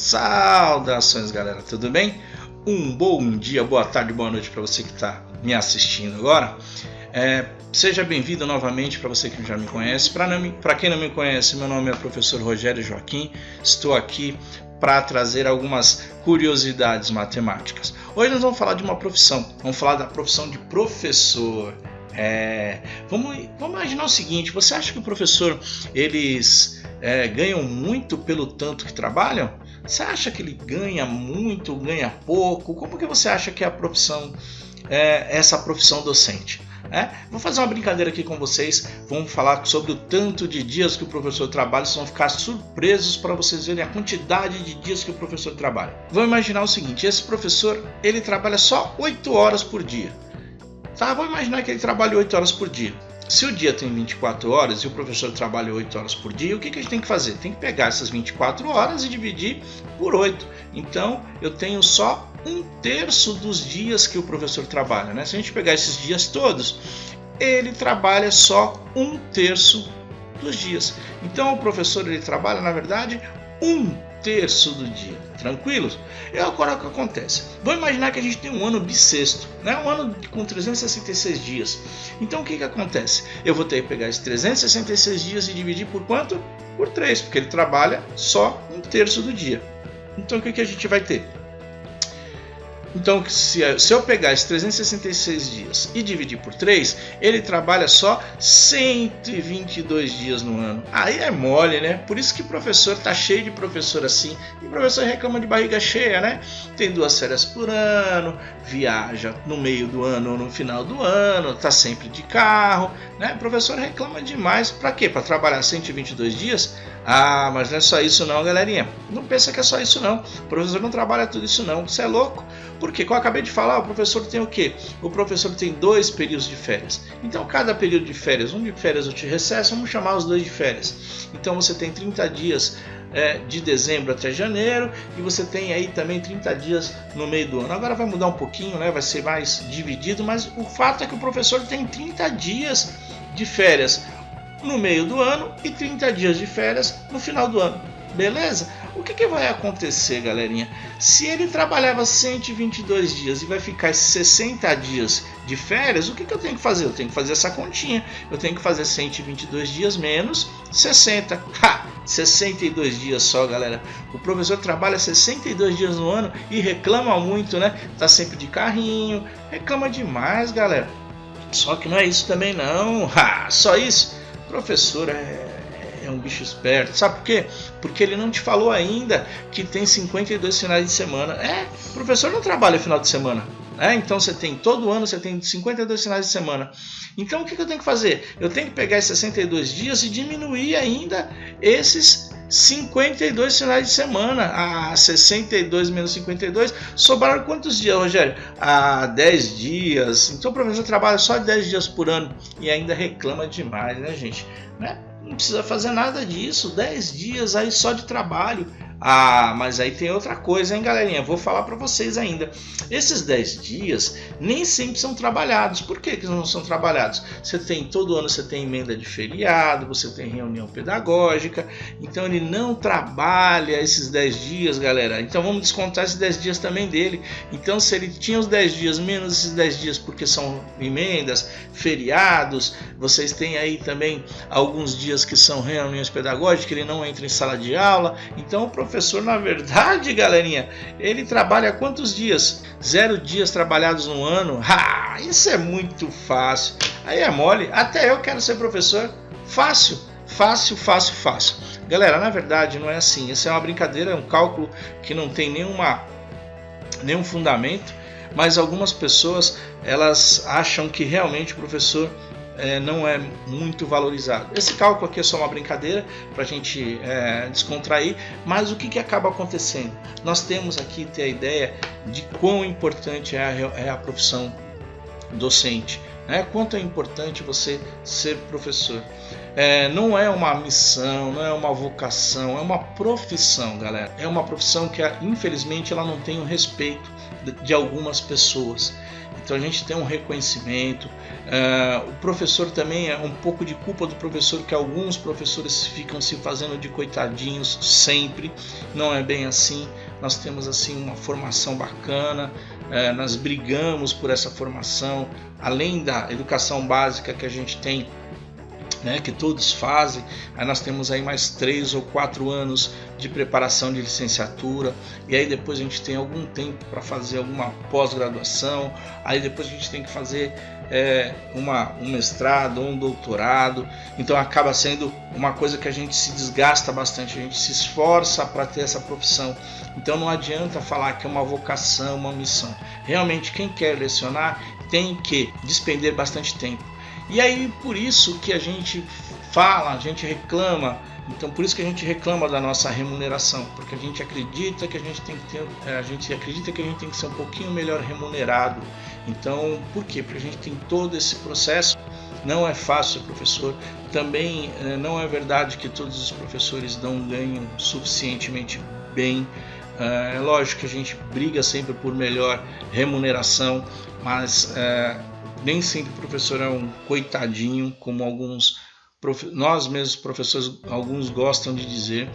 Saudações, galera, tudo bem? Um bom dia, boa tarde, boa noite para você que está me assistindo agora. Seja bem-vindo novamente para você que já me conhece. Para quem não me conhece, meu nome é professor Rogério Joaquim. Estou aqui para trazer algumas curiosidades matemáticas. Hoje nós vamos falar de uma profissão, vamos falar da profissão de professor. Vamos imaginar o seguinte: você acha que o professor eles ganham muito pelo tanto que trabalham? Você acha que ele ganha muito, ganha pouco? Como que você acha que é a profissão, essa profissão docente? Vou fazer uma brincadeira aqui com vocês, vamos falar sobre o tanto de dias que o professor trabalha, vocês vão ficar surpresos para vocês verem a quantidade de dias que o professor trabalha. Vamos imaginar o seguinte: esse professor ele trabalha só 8 horas por dia. Tá? Vamos imaginar que ele trabalha 8 horas por dia. Se o dia tem 24 horas e o professor trabalha 8 horas por dia, o que a gente tem que fazer? Tem que pegar essas 24 horas e dividir por 8. Então, eu tenho só 1/3 dos dias que o professor trabalha, né? Se a gente pegar esses dias todos, ele trabalha só 1/3 dos dias. Então, o professor ele trabalha, na verdade, 1/3 do dia. Tranquilos? E agora o que acontece? Vamos imaginar que a gente tem um ano bissexto, né? Um ano com 366 dias. Então o que acontece? Eu vou ter que pegar esses 366 dias e dividir por quanto? Por 3, porque ele trabalha só 1/3 do dia. Então o que a gente vai ter? Então, se eu pegar esses 366 dias e dividir por 3, ele trabalha só 122 dias no ano. Aí é mole, né? Por isso que o professor tá cheio de professor assim. E o professor reclama de barriga cheia, né? Tem 2 férias por ano, viaja no meio do ano ou no final do ano, tá sempre de carro, né? O professor reclama demais. Pra quê? Pra trabalhar 122 dias? Ah, mas não é só isso não, galerinha. Não pensa que é só isso não. O professor não trabalha tudo isso não. Você é louco? Porque, como eu acabei de falar, o professor tem o quê? O professor tem 2 períodos de férias. Então, cada período de férias, um de férias ou de recesso, vamos chamar os 2 de férias. Então, você tem 30 dias de dezembro até janeiro e você tem aí também 30 dias no meio do ano. Agora vai mudar um pouquinho, né? Vai ser mais dividido, mas o fato é que o professor tem 30 dias de férias no meio do ano e 30 dias de férias no final do ano. Beleza? O que vai acontecer, galerinha? Se ele trabalhava 122 dias e vai ficar 60 dias de férias, o que eu tenho que fazer? Eu tenho que fazer essa continha. Eu tenho que fazer 122 dias menos 60. 62 dias só, galera. O professor trabalha 62 dias no ano e reclama muito, né? Tá sempre de carrinho, reclama demais, galera. Só que não é isso também não. Só isso? O professor é um bicho esperto. Sabe por quê? Porque ele não te falou ainda que tem 52 finais de semana. O professor não trabalha final de semana. Então você tem todo ano, você tem 52 finais de semana. Então o que eu tenho que fazer? Eu tenho que pegar esses 62 dias e diminuir ainda esses 52 finais de semana. 62 menos 52, sobraram quantos dias, Rogério? 10 dias. Então o professor trabalha só 10 dias por ano e ainda reclama demais, né, gente? Não precisa fazer nada disso, 10 dias aí só de trabalho. Mas aí tem outra coisa, hein, galerinha? Vou falar para vocês ainda. Esses 10 dias nem sempre são trabalhados. Por que não são trabalhados? Todo ano você tem emenda de feriado, você tem reunião pedagógica. Então ele não trabalha esses 10 dias, galera. Então vamos descontar esses 10 dias também dele. Então se ele tinha os 10 dias menos esses 10 dias porque são emendas, feriados, vocês têm aí também alguns dias que são reuniões pedagógicas, ele não entra em sala de aula. Então o professor, na verdade, galerinha, ele trabalha quantos dias? 0 dias trabalhados no ano. Isso é muito fácil. Aí é mole. Até eu quero ser professor. Fácil. Galera, na verdade não é assim. Isso é uma brincadeira, um cálculo que não tem nenhum fundamento. Mas algumas pessoas, elas acham que realmente o professor não é muito valorizado. Esse cálculo aqui é só uma brincadeira para a gente descontrair, mas o que acaba acontecendo? Nós temos aqui ter a ideia de quão importante é a profissão docente, né? Quanto é importante você ser professor. Não é uma missão, não é uma vocação, é uma profissão, galera. É uma profissão que infelizmente ela não tem o respeito de algumas pessoas. Então a gente tem um reconhecimento. O professor também é um pouco de culpa do professor, que alguns professores ficam se fazendo de coitadinhos sempre. Não é bem assim. nós temos assim uma formação bacana, nós brigamos por essa formação, além da educação básica que a gente tem, né, que todos fazem. Aí nós temos aí mais 3 ou 4 anos de preparação de licenciatura, e aí depois a gente tem algum tempo para fazer alguma pós-graduação, aí depois a gente tem que fazer um mestrado ou um doutorado. Então acaba sendo uma coisa que a gente se desgasta bastante, a gente se esforça para ter essa profissão. Então não adianta falar que é uma vocação, uma missão. Realmente quem quer lecionar tem que despender bastante tempo. E aí por isso que a gente fala, a gente reclama, então por isso que a gente reclama da nossa remuneração, porque a gente acredita que a gente tem que ser um pouquinho melhor remunerado. Então por quê? Porque a gente tem todo esse processo. Não é fácil ser professor, também não é verdade que todos os professores não ganham suficientemente bem. É lógico que a gente briga sempre por melhor remuneração, mas nem sempre o professor é um coitadinho, como nós mesmos professores, alguns gostam de dizer.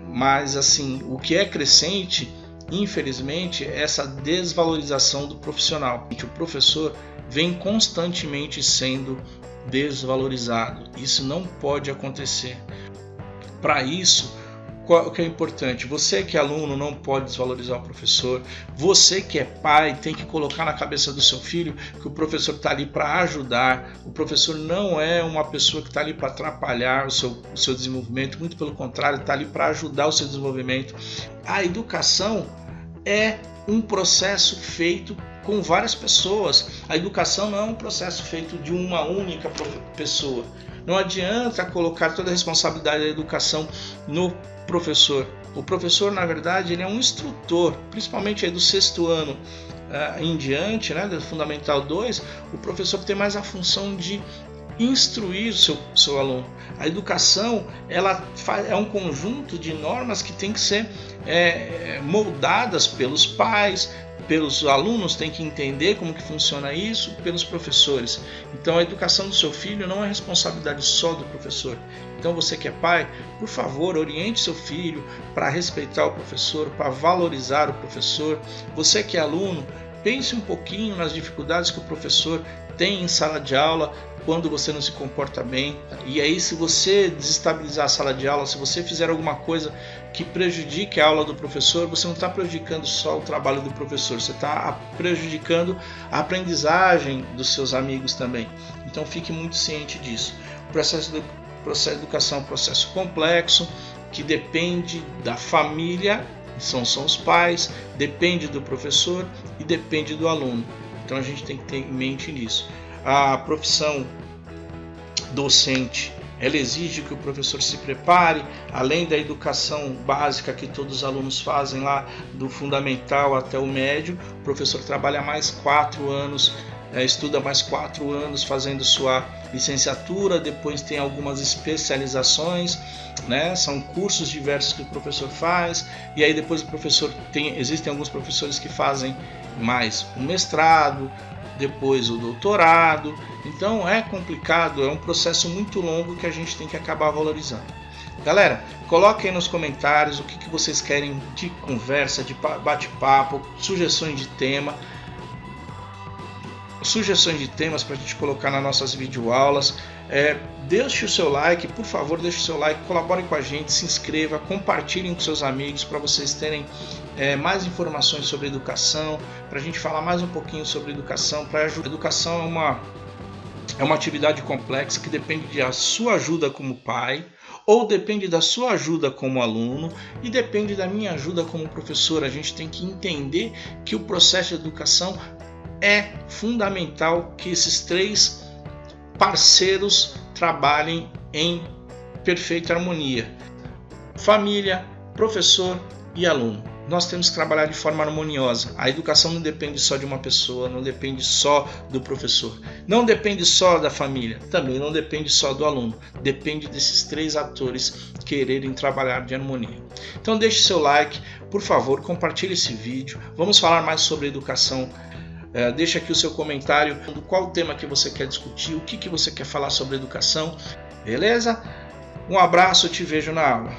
Mas assim, o que é crescente, infelizmente, é essa desvalorização do profissional. O professor vem constantemente sendo desvalorizado. Isso não pode acontecer. Para isso, o que é importante? Você que é aluno não pode desvalorizar o professor. Você que é pai tem que colocar na cabeça do seu filho que o professor está ali para ajudar. O professor não é uma pessoa que está ali para atrapalhar o seu desenvolvimento. Muito pelo contrário, está ali para ajudar o seu desenvolvimento. A educação é um processo feito com várias pessoas. A educação não é um processo feito de uma única pessoa. Não adianta colocar toda a responsabilidade da educação no professor. O professor, na verdade, ele é um instrutor, principalmente aí do 6º ano em diante, né, do Fundamental 2, o professor tem mais a função de instruir o seu aluno. A educação ela é um conjunto de normas que tem que ser moldadas pelos pais, pelos alunos, tem que entender como que funciona isso, pelos professores. Então a educação do seu filho não é responsabilidade só do professor. Então você que é pai, por favor, oriente seu filho para respeitar o professor, para valorizar o professor. Você que é aluno, pense um pouquinho nas dificuldades que o professor tem em sala de aula quando você não se comporta bem. E aí, se você desestabilizar a sala de aula, se você fizer alguma coisa que prejudique a aula do professor, você não está prejudicando só o trabalho do professor, você está prejudicando a aprendizagem dos seus amigos também. Então fique muito ciente disso. O processo de educação é um processo complexo, que depende da família, são os pais, depende do professor e depende do aluno. Então a gente tem que ter em mente nisso. A profissão docente, ela exige que o professor se prepare, além da educação básica que todos os alunos fazem lá, do fundamental até o médio, o professor trabalha mais 4 anos, estuda mais 4 anos fazendo sua licenciatura, depois tem algumas especializações, né? São cursos diversos que o professor faz, e aí depois o professor existem alguns professores que fazem mais um mestrado, depois o doutorado. Então é complicado, é um processo muito longo que a gente tem que acabar valorizando. Galera, coloquem aí nos comentários o que vocês querem de conversa, de bate-papo, sugestões de temas para a gente colocar nas nossas videoaulas. Deixe o seu like, por favor, deixe o seu like, colabore com a gente, se inscreva, compartilhem com seus amigos para vocês terem mais informações sobre educação, para a gente falar mais um pouquinho sobre educação. A educação é uma atividade complexa que depende da sua ajuda como pai, ou depende da sua ajuda como aluno, e depende da minha ajuda como professor. A gente tem que entender que o processo de educação é fundamental que esses 3 parceiros trabalhem em perfeita harmonia: família, professor e aluno. Nós temos que trabalhar de forma harmoniosa. A educação não depende só de uma pessoa, não depende só do professor, não depende só da família, também não depende só do aluno. Depende desses 3 atores quererem trabalhar de harmonia. Então deixe seu like, por favor, compartilhe esse vídeo. Vamos falar mais sobre educação. Deixa aqui o seu comentário, qual o tema que você quer discutir, o que você quer falar sobre educação, beleza? Um abraço, te vejo na aula.